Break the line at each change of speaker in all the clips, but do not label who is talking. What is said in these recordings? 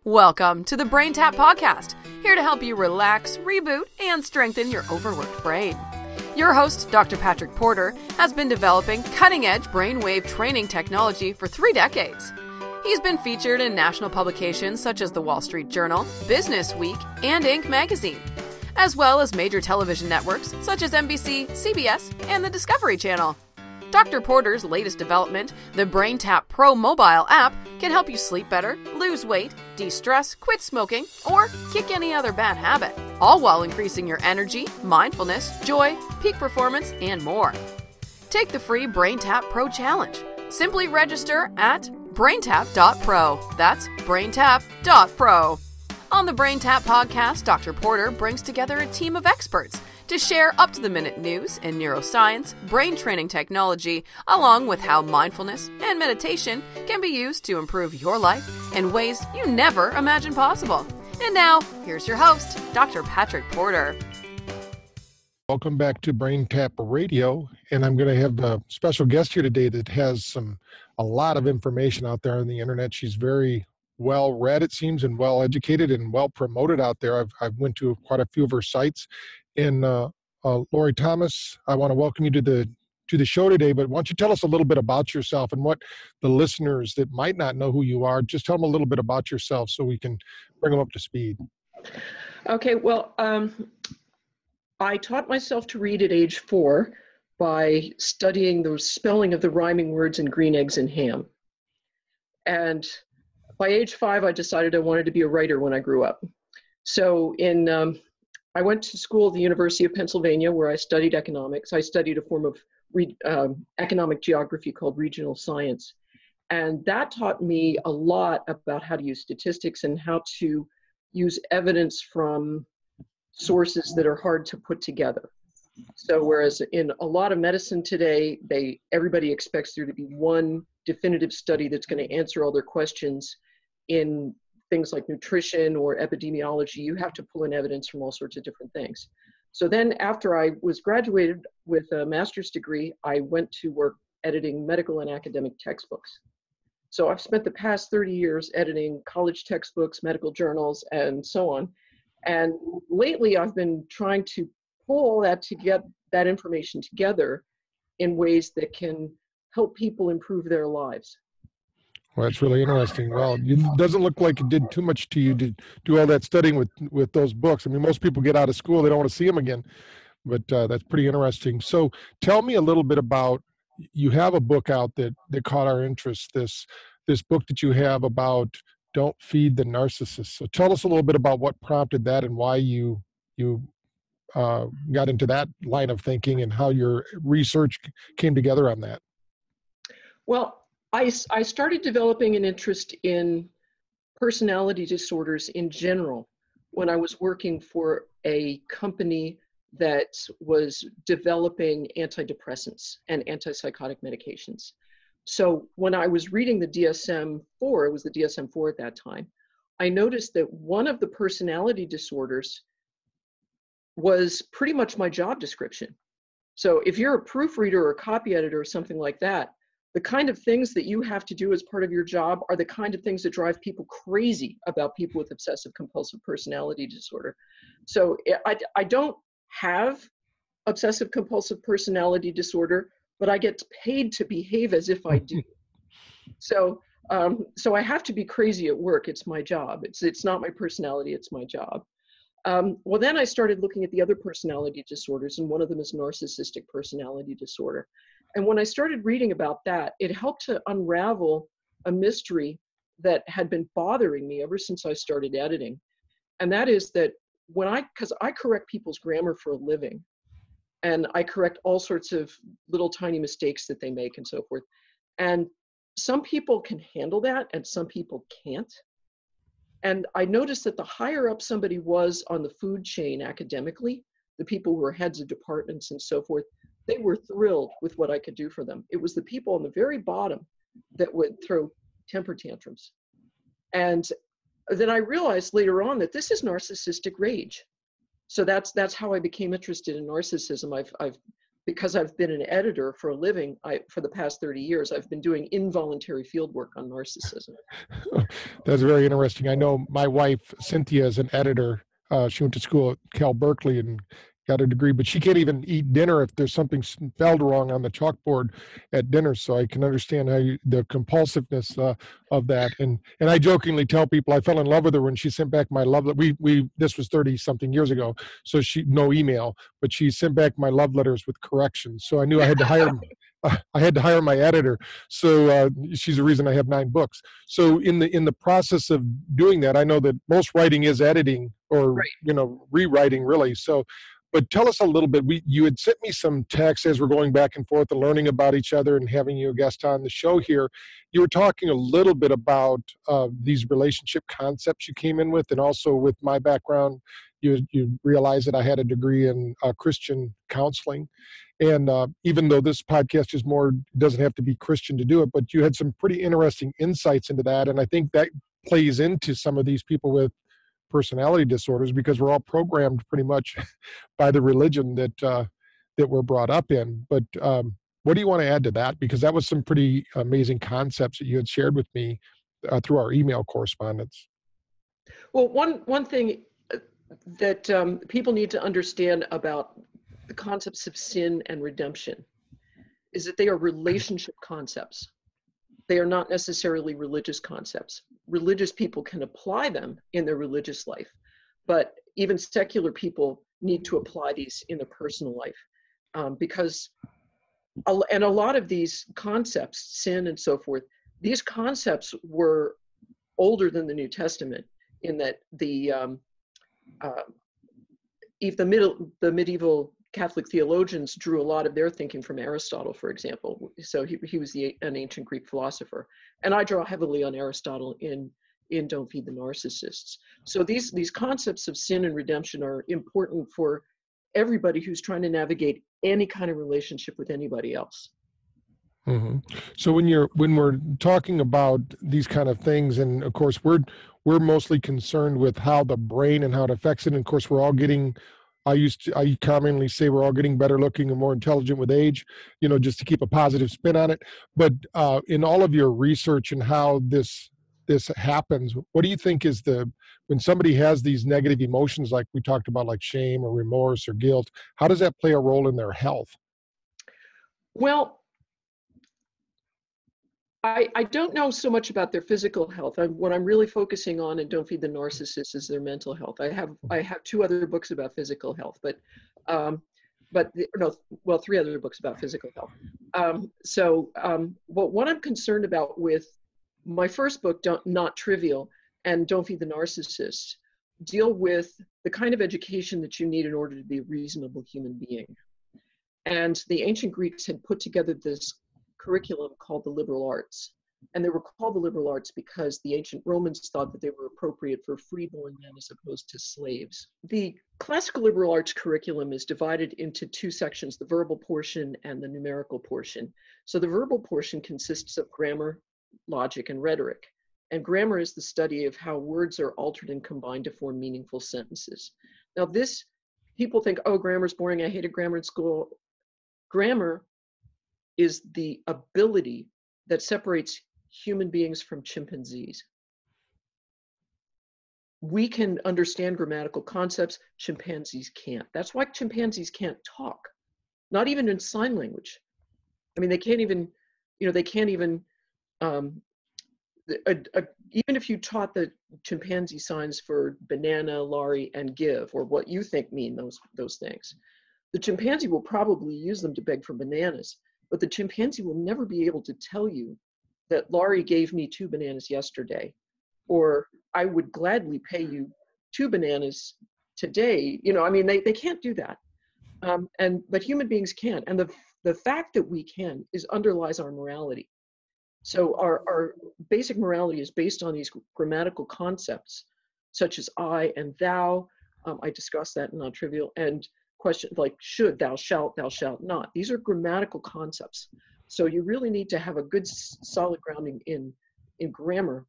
Welcome to the BrainTap podcast, here to help you relax, reboot, and strengthen your overworked brain. Your host, Dr. Patrick Porter, has been developing cutting-edge brainwave training technology for 3 decades. He's been featured in national publications such as the Wall Street Journal, Business Week, and Inc. magazine, as well as major television networks such as NBC, CBS, and the Discovery Channel. Dr. Porter's latest development, the BrainTap Pro mobile app, can help you sleep better, lose weight, de-stress, quit smoking, or kick any other bad habit, all while increasing your energy, mindfulness, joy, peak performance, and more. Take the free BrainTap Pro Challenge. Simply register at braintap.pro. That's braintap.pro. On the BrainTap podcast, Dr. Porter brings together a team of experts to share up-to-the-minute news in neuroscience, brain training technology, along with how mindfulness and meditation can be used to improve your life in ways you never imagined possible. And now, here's your host, Dr. Patrick Porter.
Welcome back to BrainTap Radio, and I'm going to have a special guest here today that has a lot of information out there on the internet. She's very well read, it seems, and well educated and well promoted out there. I've went to quite a few of her sites. And Laurie Thomas, I want to welcome you to the show today. But why don't you tell us a little bit about yourself and what the listeners that might not know who you are, just tell them a little bit about yourself so we can bring them up to speed.
Okay, well, I taught myself to read at age 4 by studying the spelling of the rhyming words in green eggs and ham. And by age 5, I decided I wanted to be a writer when I grew up. So I went to school at the University of Pennsylvania where I studied economics. I studied a form of economic geography called regional science. And that taught me a lot about how to use statistics and how to use evidence from sources that are hard to put together. So whereas in a lot of medicine today, everybody expects there to be one definitive study that's going to answer all their questions in things like nutrition or epidemiology, you have to pull in evidence from all sorts of different things. So then after I was graduated with a master's degree, I went to work editing medical and academic textbooks. So I've spent the past 30 years editing college textbooks, medical journals, and so on. And lately I've been trying to pull that to get that information together in ways that can help people improve their lives.
Well, that's really interesting. Well, it doesn't look like it did too much to you to do all that studying with those books. I mean, most people get out of school, they don't want to see them again, but that's pretty interesting. So tell me a little bit about, you have a book out that caught our interest, this book that you have about Don't Feed the Narcissist. So tell us a little bit about what prompted that and why you got into that line of thinking and how your research came together on that.
Well, I started developing an interest in personality disorders in general when I was working for a company that was developing antidepressants and antipsychotic medications. So when I was reading the DSM-4, it was the DSM-4 at that time, I noticed that one of the personality disorders was pretty much my job description. So if you're a proofreader or a copy editor or something like that, the kind of things that you have to do as part of your job are the kind of things that drive people crazy about people with obsessive compulsive personality disorder. So I don't have obsessive compulsive personality disorder, but I get paid to behave as if I do. So I have to be crazy at work. It's my job. It's not my personality, it's my job. Well, then I started looking at the other personality disorders, and one of them is narcissistic personality disorder. And when I started reading about that, it helped to unravel a mystery that had been bothering me ever since I started editing. And that is that because I correct people's grammar for a living, and I correct all sorts of little tiny mistakes that they make and so forth. And some people can handle that and some people can't. And I noticed that the higher up somebody was on the food chain academically, the people who were heads of departments and so forth, they were thrilled with what I could do for them. It was the people on the very bottom that would throw temper tantrums. And then I realized later on that this is narcissistic rage. So that's how I became interested in narcissism. I've because I've been an editor for a living, for the past 30 years, I've been doing involuntary field work on narcissism.
That's very interesting. I know my wife, Cynthia, is an editor. She went to school at Cal Berkeley and got a degree, but she can't even eat dinner if there's something spelled wrong on the chalkboard at dinner. So I can understand how the compulsiveness of that. And I jokingly tell people I fell in love with her when she sent back my love. This was 30 something years ago, so no email, but she sent back my love letters with corrections. So I knew I had to hire. I had to hire my editor. So she's the reason I have 9 books. So in the process of doing that, I know that most writing is editing or
Right.
rewriting really. So, but tell us a little bit. You had sent me some texts as we're going back and forth and learning about each other and having you a guest on the show here. You were talking a little bit about these relationship concepts you came in with, and also with my background, you realized that I had a degree in Christian counseling. And even though this podcast is doesn't have to be Christian to do it, but you had some pretty interesting insights into that. And I think that plays into some of these people with personality disorders, because we're all programmed pretty much by the religion that we're brought up in. But what do you want to add to that? Because that was some pretty amazing concepts that you had shared with me through our email correspondence.
Well, one thing that people need to understand about the concepts of sin and redemption is that they are relationship concepts. They are not necessarily religious concepts. Religious people can apply them in their religious life, but even secular people need to apply these in their personal life, because a lot of these concepts, sin and so forth, these concepts were older than the New Testament, in that the medieval Catholic theologians drew a lot of their thinking from Aristotle, for example. So he was an ancient Greek philosopher. And I draw heavily on Aristotle in Don't Feed the Narcissists. So these concepts of sin and redemption are important for everybody who's trying to navigate any kind of relationship with anybody else.
Mm-hmm. So when we're talking about these kind of things, and of course we're mostly concerned with how the brain and how it affects it. And of course we're all getting, I commonly say we're all getting better looking and more intelligent with age, just to keep a positive spin on it. But in all of your research and how this happens, what do you think is when somebody has these negative emotions, like we talked about, like shame or remorse or guilt, how does that play a role in their health?
Well, I don't know so much about their physical health. What I'm really focusing on in Don't Feed the Narcissist is their mental health. I have 2 other books about physical health, but 3 other books about physical health. What I'm concerned about with my first book, Not Trivial, and Don't Feed the Narcissist, deal with the kind of education that you need in order to be a reasonable human being. And the ancient Greeks had put together this curriculum called the liberal arts. And they were called the liberal arts because the ancient Romans thought that they were appropriate for freeborn men as opposed to slaves. The classical liberal arts curriculum is divided into 2 sections, the verbal portion and the numerical portion. So the verbal portion consists of grammar, logic, and rhetoric. And grammar is the study of how words are altered and combined to form meaningful sentences. Now people think, oh, grammar's boring, I hated grammar in school. Grammar is the ability that separates human beings from chimpanzees. We can understand grammatical concepts, chimpanzees can't. That's why chimpanzees can't talk, not even in sign language. I mean, they can't even, even if you taught the chimpanzee signs for banana, Laurie, and give, or what you think mean those things, the chimpanzee will probably use them to beg for bananas. But the chimpanzee will never be able to tell you that Laurie gave me 2 bananas yesterday, or I would gladly pay you 2 bananas today. They can't do that. But human beings can. And the fact that we can underlies our morality. So our basic morality is based on these grammatical concepts, such as I and thou. I discussed that in Not Trivial. And questions like should, thou shalt not. These are grammatical concepts. So you really need to have a good solid grounding in grammar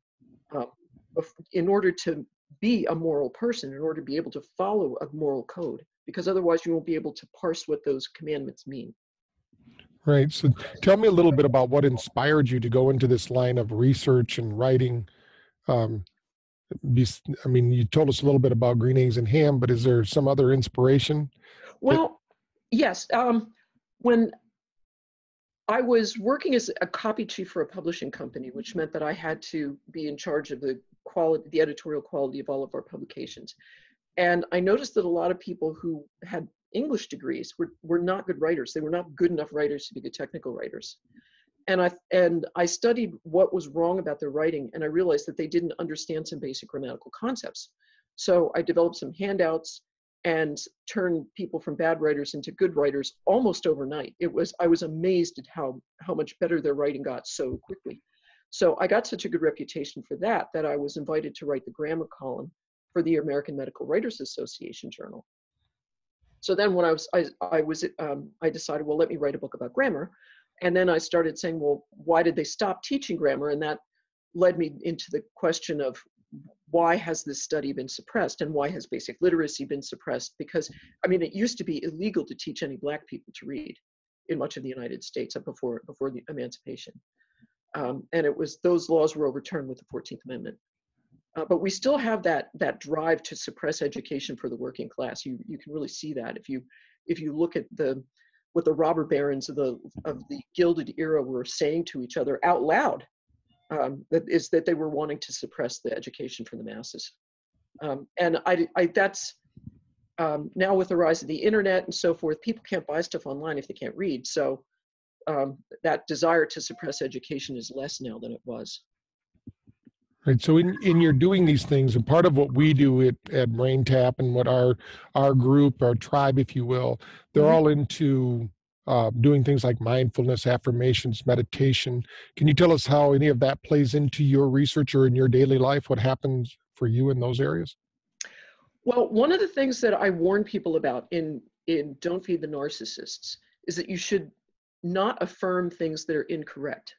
in order to be a moral person, in order to be able to follow a moral code, because otherwise you won't be able to parse what those commandments mean.
Right. So tell me a little bit about what inspired you to go into this line of research and writing. Um, I mean, you told us a little bit about green eggs and ham, but is there some other inspiration that,
Well, yes. When I was working as a copy chief for a publishing company, which meant that I had to be in charge of the quality, the editorial quality of all of our publications. And I noticed that a lot of people who had English degrees were not good writers. They were not good enough writers to be good technical writers. And I studied what was wrong about their writing, and I realized that they didn't understand some basic grammatical concepts. So I developed some handouts and turned people from bad writers into good writers almost overnight. I was amazed at how much better their writing got so quickly. So I got such a good reputation for that I was invited to write the grammar column for the American Medical Writers Association journal. So then when I decided, well, let me write a book about grammar. And then I started saying, well, why did they stop teaching grammar? And that led me into the question of why has this study been suppressed, and why has basic literacy been suppressed? Because, I mean, it used to be illegal to teach any Black people to read in much of the United States before the emancipation. And those laws were overturned with the 14th Amendment. But we still have that drive to suppress education for the working class. You can really see that if you look at what the robber barons of the Gilded Era were saying to each other out loud. That they were wanting to suppress the education for the masses. And that's now with the rise of the internet and so forth, people can't buy stuff online if they can't read. So that desire to suppress education is less now than it was.
right? So in your doing these things, and part of what we do at BrainTap and what our group, our tribe, if you will, they're all into doing things like mindfulness, affirmations, meditation. Can you tell us how any of that plays into your research or in your daily life? What happens for you in those areas?
Well, one of the things that I warn people about in Don't Feed the Narcissists is that you should not affirm things that are incorrect.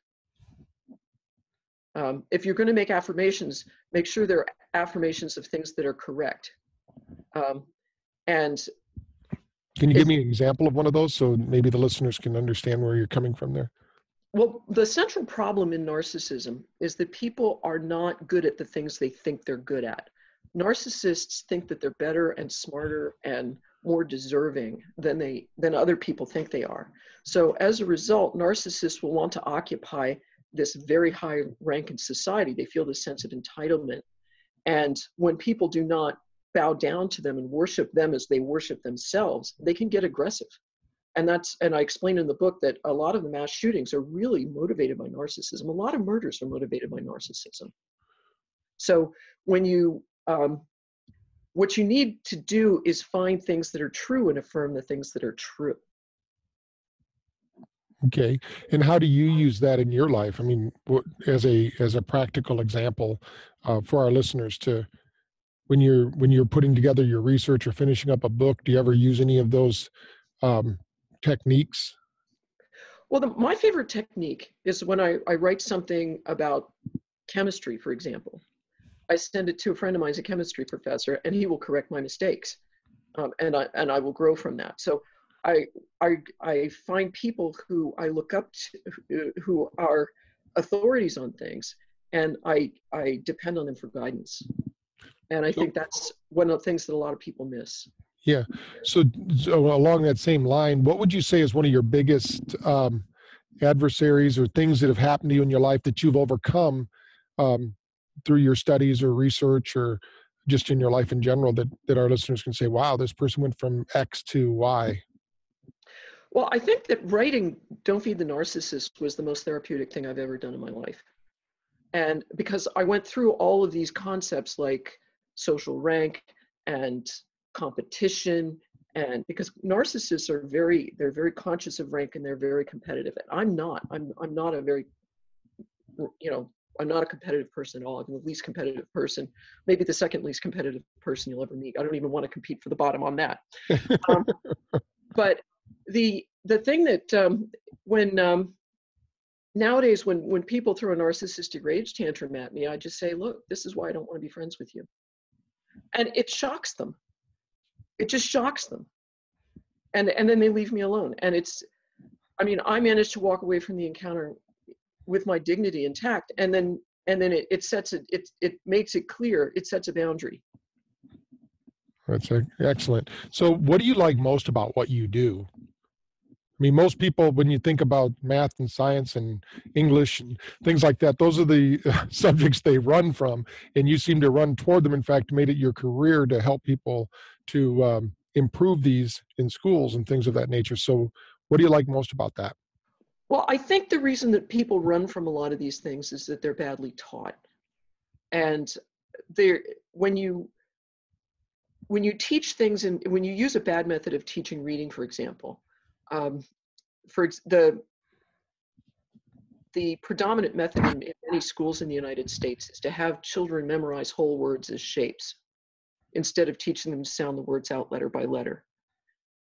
If you're going to make affirmations, make sure they're affirmations of things that are correct. And
can you give me an example of one of those so maybe the listeners can understand where you're coming from there?
Well, the central problem in narcissism is that people are not good at the things they think they're good at. Narcissists think that they're better and smarter and more deserving than other people think they are. So as a result, narcissists will want to occupy this very high rank in society. They feel this sense of entitlement. And when people do not bow down to them and worship them as they worship themselves, they can get aggressive. And I explained in the book that a lot of the mass shootings are really motivated by narcissism. A lot of murders are motivated by narcissism. So when what you need to do is find things that are true and affirm the things that are true.
Okay. And how do you use that in your life? I mean, as a practical example for our listeners to, when you're putting together your research or finishing up a book, do you ever use any of those techniques?
Well, my favorite technique is when I write something about chemistry, for example. I send it to a friend of mine, who's a chemistry professor, and he will correct my mistakes, and I will grow from that. So I find people who I look up to, who are authorities on things, and I depend on them for guidance. And I think that's one of the things that a lot of people miss.
Yeah. So along that same line, what would you say is one of your biggest adversaries or things that have happened to you in your life that you've overcome through your studies or research or just in your life in general that our listeners can say, wow, this person went from X to Y?
Well, I think that writing Don't Feed the Narcissist was the most therapeutic thing I've ever done in my life. And because I went through all of these concepts like social rank and competition, and because narcissists are they're very conscious of rank and they're very competitive. And I'm not a very, I'm not a competitive person at all. I'm the least competitive person, maybe the second least competitive person you'll ever meet. I don't even want to compete for the bottom on that. But the thing that nowadays when people throw a narcissistic rage tantrum at me, I just say, look, this is why I don't want to be friends with you. And it shocks them. It just shocks them. And then they leave me alone. And I mean, I managed to walk away from the encounter with my dignity intact, and then it sets it makes it clear, it sets a boundary.
That's excellent. So what do you like most about what you do? I mean, most people, when you think about math and science and English and things like that, those are the subjects they run from, and you seem to run toward them. In fact, made it your career to help people to improve these in schools and things of that nature. So what do you like most about that?
Well, I think the reason that people run from a lot of these things is that they're badly taught. And they're, when you teach things, and when you use a bad method of teaching reading, for example, the predominant method in many schools in the United States is to have children memorize whole words as shapes instead of teaching them to sound the words out letter by letter.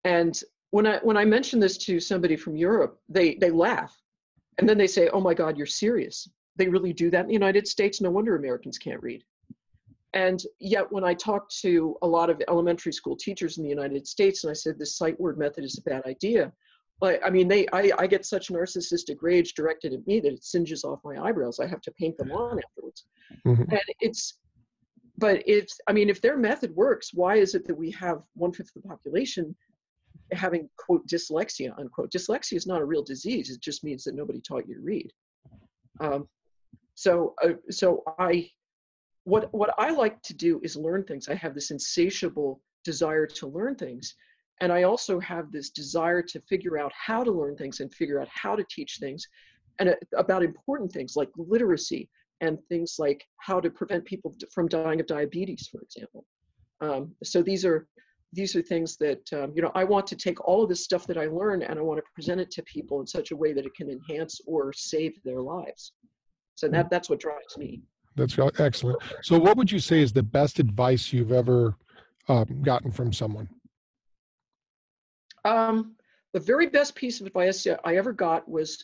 And when I mention this to somebody from Europe, they laugh, and then they say, "Oh my God, you're serious? They really do that in the United States? No wonder Americans can't read." And yet when I talked to a lot of elementary school teachers in the United States, and I said, this sight word method is a bad idea, but I mean, I get such narcissistic rage directed at me that it singes off my eyebrows. I have to paint them on afterwards.
Mm-hmm.
And I mean, if their method works, why is it that we have 1/5 of the population having, quote, dyslexia, unquote? Dyslexia is not a real disease. It just means that nobody taught you to read. What I like to do is learn things. I have this insatiable desire to learn things. And I also have this desire to figure out how to learn things and figure out how to teach things, and about important things like literacy and things like how to prevent people from dying of diabetes, for example. So these are things that, I want to take all of this stuff that I learn, and I want to present it to people in such a way that it can enhance or save their lives. So that's what drives me.
That's excellent. So what would you say is the best advice you've ever gotten from someone?
The very best piece of advice I ever got was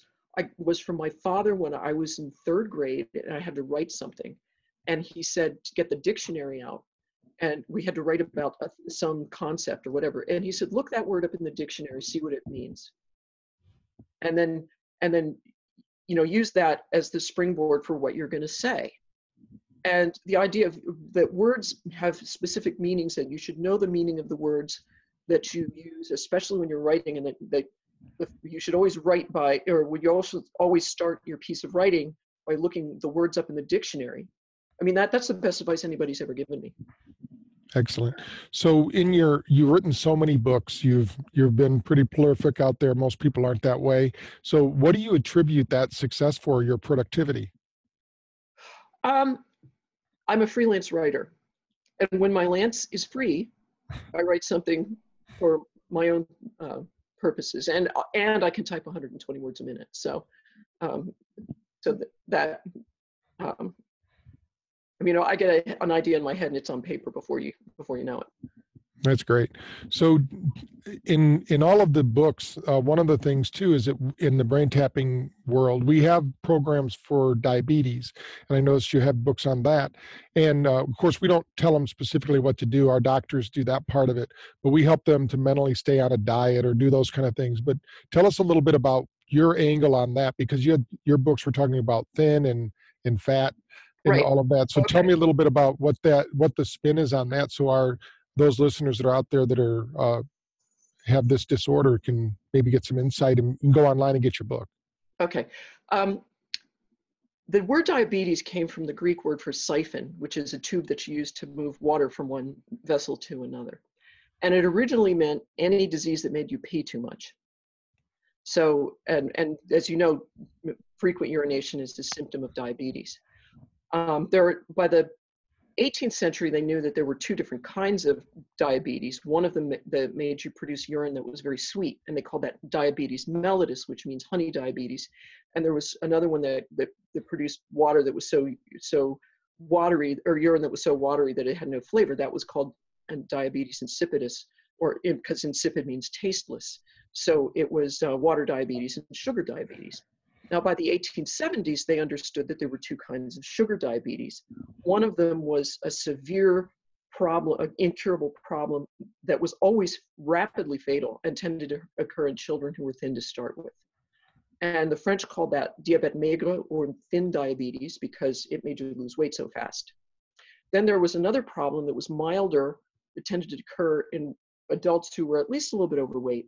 from my father when I was in 3rd grade, and I had to write something. And he said to get the dictionary out, and we had to write about some concept or whatever. And he said, look that word up in the dictionary, see what it means. And then use that as the springboard for what you're going to say. And the idea of that words have specific meanings, and you should know the meaning of the words that you use, especially when you're writing, and that you should always write by, or would you also always start your piece of writing by looking the words up in the dictionary. I mean, that's the best advice anybody's ever given me.
Excellent. So you've written so many books, you've been pretty prolific out there. Most people aren't that way. So what do you attribute that success for, your productivity?
I'm a freelance writer. And when my lance is free, I write something for my own purposes, and I can type 120 words a minute. So, I get an idea in my head, and it's on paper before you know it.
That's great. So in all of the books, one of the things too is that in the brain tapping world, we have programs for diabetes. And I noticed you have books on that. And of course, we don't tell them specifically what to do. Our doctors do that part of it, but we help them to mentally stay on a diet or do those kind of things. But tell us a little bit about your angle on that, because your books were talking about thin and fat and
Right.
all of that. So Tell me a little bit about what the spin is on that. So those listeners that are out there that are have this disorder can maybe get some insight and go online and get your book.
Okay. The word diabetes came from the Greek word for siphon, which is a tube that's used to move water from one vessel to another. And it originally meant any disease that made you pee too much. So, and as you know, frequent urination is a symptom of diabetes. By the 18th century, they knew that there were 2 different kinds of diabetes. One of them that made you produce urine that was very sweet, and they called that diabetes mellitus, which means honey diabetes. And there was another one that produced water that was so watery, or urine that was so watery that it had no flavor. That was called diabetes insipidus, because insipid means tasteless. So it was water diabetes and sugar diabetes. Now, by the 1870s, they understood that there were 2 kinds of sugar diabetes. One of them was a severe problem, an incurable problem that was always rapidly fatal and tended to occur in children who were thin to start with. And the French called that diabète maigre, or thin diabetes, because it made you lose weight so fast. Then there was another problem that was milder, that tended to occur in adults who were at least a little bit overweight.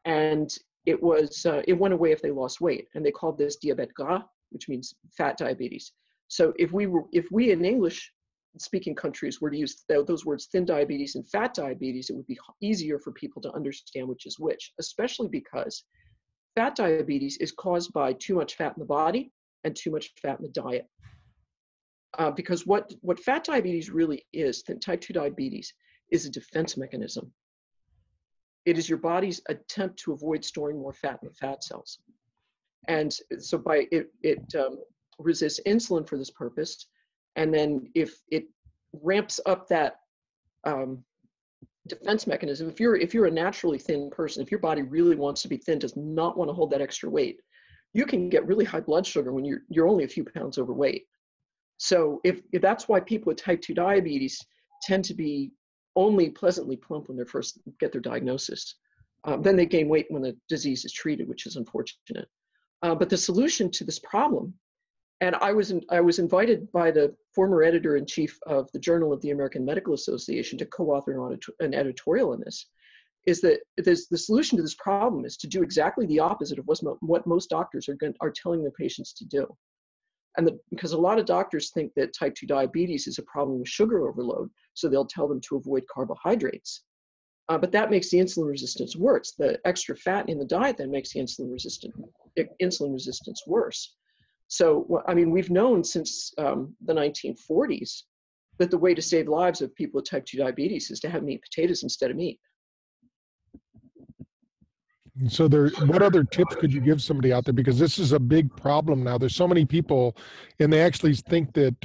And it went away if they lost weight. And they called this diabète gras, which means fat diabetes. So if we in English speaking countries were to use those words, thin diabetes and fat diabetes, it would be easier for people to understand which is which, especially because fat diabetes is caused by too much fat in the body and too much fat in the diet. Because what fat diabetes really is, type 2 diabetes, is a defense mechanism. It is your body's attempt to avoid storing more fat in the fat cells. And so it resists insulin for this purpose. And then if it ramps up that defense mechanism, if you're a naturally thin person, if your body really wants to be thin, does not want to hold that extra weight, you can get really high blood sugar when you're only a few pounds overweight. So if that's why people with type 2 diabetes tend to be only pleasantly plump when they first get their diagnosis. Then they gain weight when the disease is treated, which is unfortunate. But the solution to this problem, and I was invited by the former editor-in-chief of the Journal of the American Medical Association to co-author an editorial on this, is that the solution to this problem is to do exactly the opposite of what most doctors are telling their patients to do. And because a lot of doctors think that type 2 diabetes is a problem with sugar overload, so they'll tell them to avoid carbohydrates. But that makes the insulin resistance worse. The extra fat in the diet then makes the insulin resistance worse. So, I mean, we've known since the 1940s that the way to save lives of people with type 2 diabetes is to have them eat potatoes instead of meat.
So what other tips could you give somebody out there? Because this is a big problem now. There's so many people, and they actually think that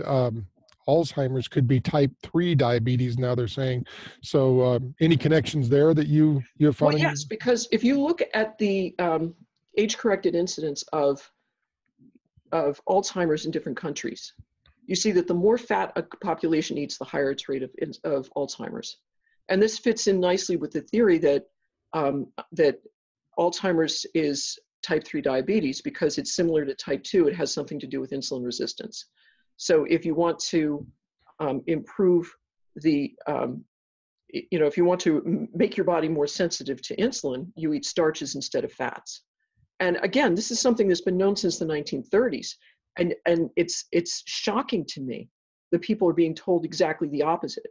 Alzheimer's could be type 3 diabetes now, they're saying. So any connections there that you have found?
Well, yes, because if you look at the age-corrected incidence of Alzheimer's in different countries, you see that the more fat a population eats, the higher its rate of Alzheimer's. And this fits in nicely with the theory that Alzheimer's is type 3 diabetes because it's similar to type 2. It has something to do with insulin resistance. So if you want to improve if you want to make your body more sensitive to insulin, you eat starches instead of fats. And again, this is something that's been known since the 1930s. And it's shocking to me that people are being told exactly the opposite.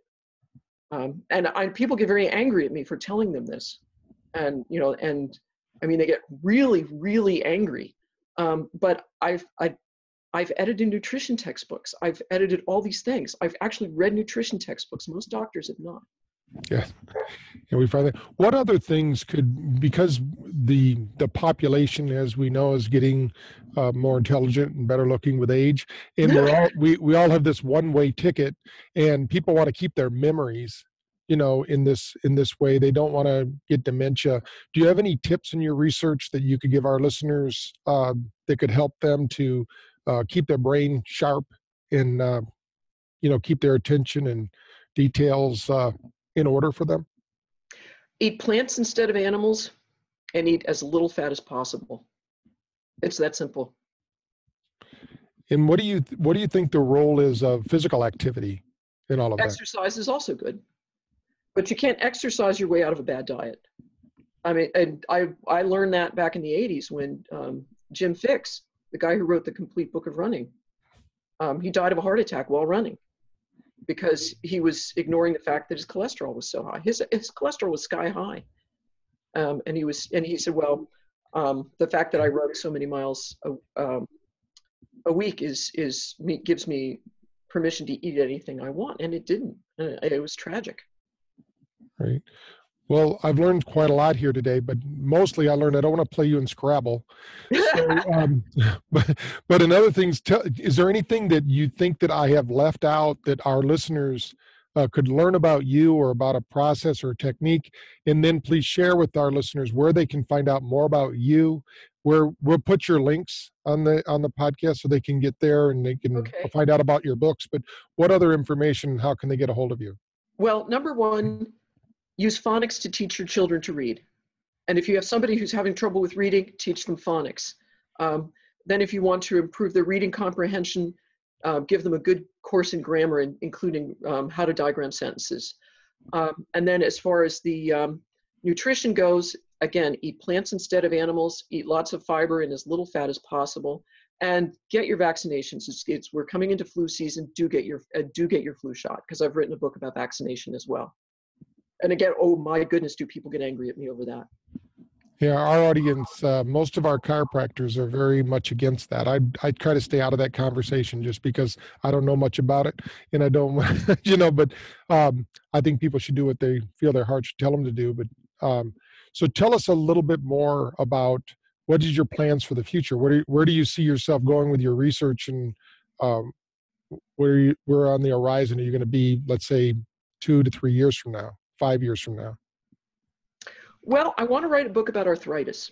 People get very angry at me for telling them this. And I mean, they get really, really angry. But I've edited nutrition textbooks. I've edited all these things. I've actually read nutrition textbooks. Most doctors have not.
Yeah. And we find that. What other things because the population, as we know, is getting more intelligent and better looking with age, and we all have this one-way ticket, and people want to keep their memories, in this way. They don't want to get dementia. Do you have any tips in your research that you could give our listeners that could help them to keep their brain sharp and keep their attention and details in order for them?
Eat plants instead of animals, and eat as little fat as possible. It's that simple.
And what do you think the role is of physical activity in all of that?
Exercise is also good, but you can't exercise your way out of a bad diet. I mean, and I learned that back in the 80s when Jim Fixx, the guy who wrote the complete book of running, he died of a heart attack while running because he was ignoring the fact that his cholesterol was so high. His cholesterol was sky high. And he said, well, the fact that I run so many miles a week gives me permission to eat anything I want. And it didn't. It was tragic.
Right. Well, I've learned quite a lot here today, but mostly I learned I don't want to play you in Scrabble. So, but another thing, is there anything that you think that I have left out that our listeners could learn about you or about a process or a technique? And then please share with our listeners where they can find out more about you. Where we'll put your links on the podcast so they can get there and they can find out about your books. But what other information? How can they get a hold of you?
Well, number one, use phonics to teach your children to read. And if you have somebody who's having trouble with reading, teach them phonics. Then if you want to improve their reading comprehension, give them a good course in grammar, including how to diagram sentences. And then as far as the nutrition goes, again, eat plants instead of animals, eat lots of fiber and as little fat as possible, and get your vaccinations. We're coming into flu season. Do get your flu shot, because I've written a book about vaccination as well. And again, oh my goodness, do people get angry at me over that?
Yeah, our audience, most of our chiropractors are very much against that. I try to stay out of that conversation just because I don't know much about it, and I don't, but I think people should do what they feel their heart should tell them to do. But so tell us a little bit more about what is your plans for the future? Where do you see yourself going with your research, and where on the horizon are you going to be, let's say, 2 to 3 years from now, 5 years from now?
Well, I want to write a book about arthritis,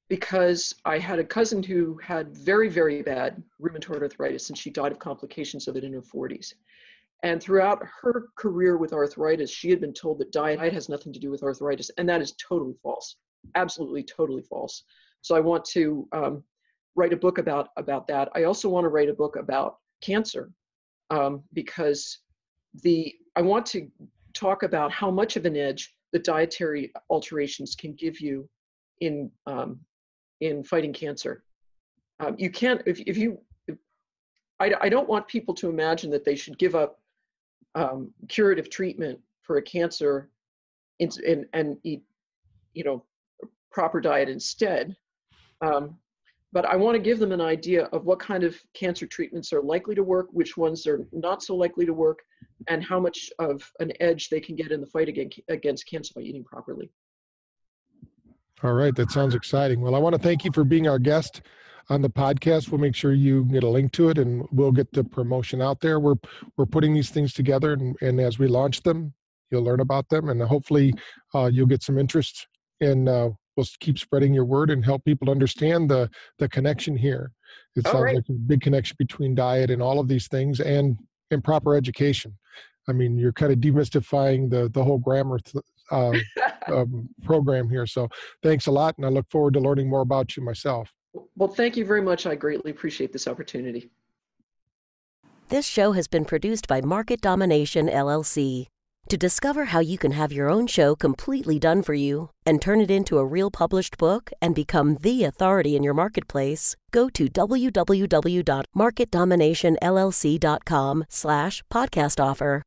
because I had a cousin who had very, very bad rheumatoid arthritis, and she died of complications of it in her 40s. And throughout her career with arthritis, she had been told that diet has nothing to do with arthritis, and that is totally false, absolutely totally false. So I want to write a book about that. I also want to write a book about cancer, because I want to talk about how much of an edge the dietary alterations can give you in fighting cancer. You can't, I don't want people to imagine that they should give up curative treatment for a cancer and eat, proper diet instead. But I want to give them an idea of what kind of cancer treatments are likely to work, which ones are not so likely to work, and how much of an edge they can get in the fight against cancer by eating properly.
All right, that sounds exciting. Well, I want to thank you for being our guest on the podcast. We'll make sure you get a link to it, and we'll get the promotion out there. We're putting these things together, and as we launch them, you'll learn about them, and hopefully you'll get some interest, and we'll keep spreading your word and help people understand the connection here. It sounds like a big connection between diet and all of these things, and proper education. I mean, you're kind of demystifying the whole grammar program here. So thanks a lot, and I look forward to learning more about you myself.
Well, thank you very much. I greatly appreciate this opportunity.
This show has been produced by Market Domination, LLC. To discover how you can have your own show completely done for you and turn it into a real published book and become the authority in your marketplace, go to www.marketdominationllc.com/podcast offer.